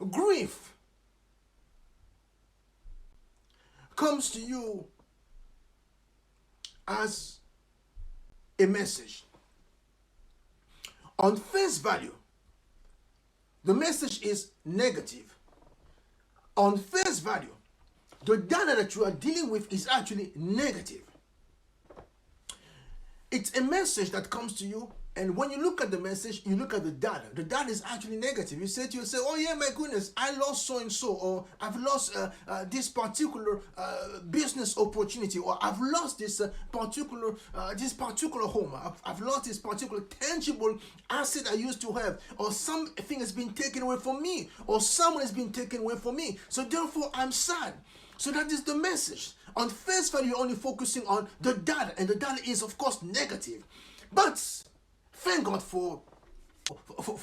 grief comes to you as a message. On face value, the message is negative. On face value, the data that you are dealing with is actually negative. It's a message that comes to you, and when you look at the message, you look at the data. The data is actually negative. You say to yourself, oh yeah, my goodness, I lost so and so, or I've lost this particular business opportunity, or I've lost this particular home. I've lost this particular tangible asset I used to have, or something has been taken away from me, or someone has been taken away from me. So therefore, I'm sad. So that is the message. On face value, you're only focusing on the data, and the data is, of course, negative. But thank God for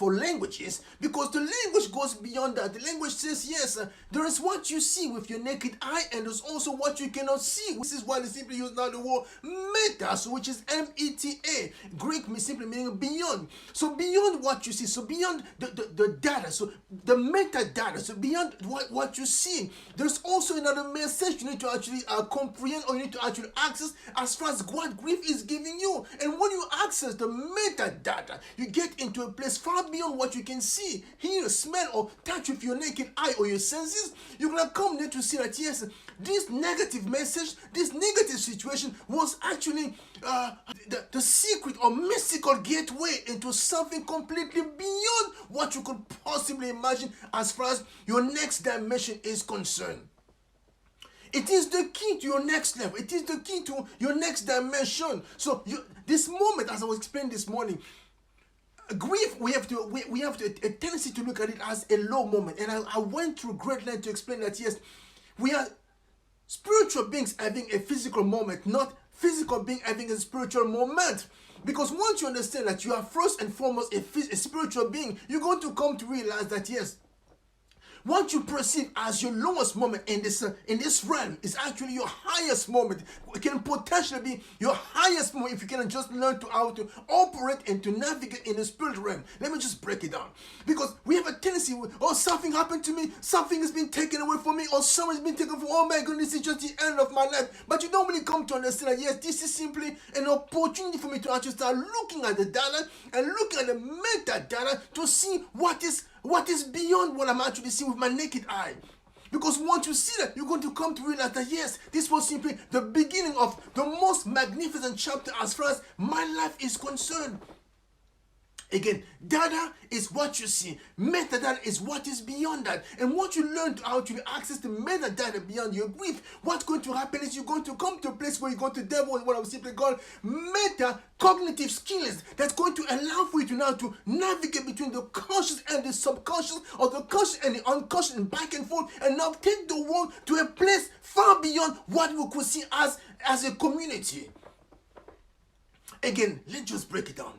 languages, because the language goes beyond that. The language says, yes, there is what you see with your naked eye, and there's also what you cannot see. This is why they simply use now the word metas, which is M-E-T-A. Greek simply meaning beyond. So beyond what you see, so beyond the data, so the metadata, so beyond what you see, there's also another message you need to actually comprehend, or you need to actually access as far as what grief is giving you. And when you access the metadata, you get into a place far beyond what you can see, hear, smell, or touch with your naked eye or your senses. You're gonna come there to see that yes, this negative message, this negative situation was actually the secret or mystical gateway into something completely beyond what you could possibly imagine as far as your next dimension is concerned. It is the key to your next level. It is the key to your next dimension. So this moment, as I was explaining this morning, grief, we have a tendency to look at it as a low moment. And I went through great length to explain that yes, we are spiritual beings having a physical moment, not physical being having a spiritual moment. Because once you understand that you are first and foremost a spiritual being, you're going to come to realize that yes, what you perceive as your lowest moment in this realm is actually your highest moment. It can potentially be your highest moment if you can just learn how to operate and to navigate in the spirit realm. Let me just break it down. Because we have a tendency, oh, something happened to me, something has been taken away from me, or someone has been taken from, oh my goodness, this is just the end of my life. But you don't really come to understand that yes, this is simply an opportunity for me to actually start looking at the data and looking at the metadata to see what is beyond what I'm actually seeing with my naked eye. Because once you see that, you're going to come to realize that yes, this was simply the beginning of the most magnificent chapter as far as my life is concerned. Again, data is what you see. Metadata is what is beyond that. And once you learn how to access the metadata beyond your grief, what's going to happen is you're going to come to a place where you're going to develop what I would simply call meta-cognitive skills that's going to allow for you to now to navigate between the conscious and the subconscious, or the conscious and the unconscious, and back and forth, and now take the world to a place far beyond what we could see as a community. Again, let's just break it down.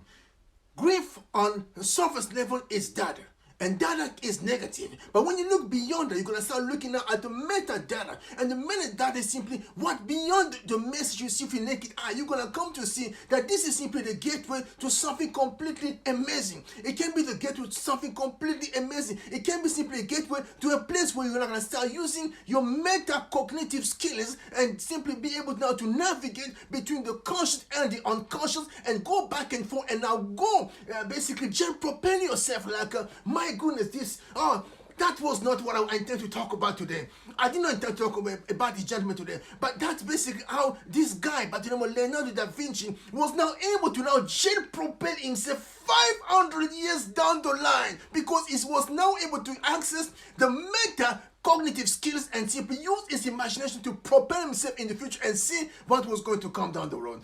Grief on the surface level is data, and data is negative. But when you look beyond that, you're going to start looking now at the metadata. And the metadata is simply what beyond the message you see with your naked eye. You're going to come to see that this is simply the gateway to something completely amazing. It can be the gateway to something completely amazing. It can be simply a gateway to a place where you're going to start using your metacognitive skills and simply be able now to navigate between the conscious and the unconscious and go back and forth and now go basically just propel yourself like my goodness, that was not what I intend to talk about today. I did not intend to talk about the gentleman today, but that's basically how this guy by the name of Leonardo da Vinci was now able to now jet propel himself 500 years down the line, because he was now able to access the meta-cognitive skills and simply use his imagination to propel himself in the future and see what was going to come down the road.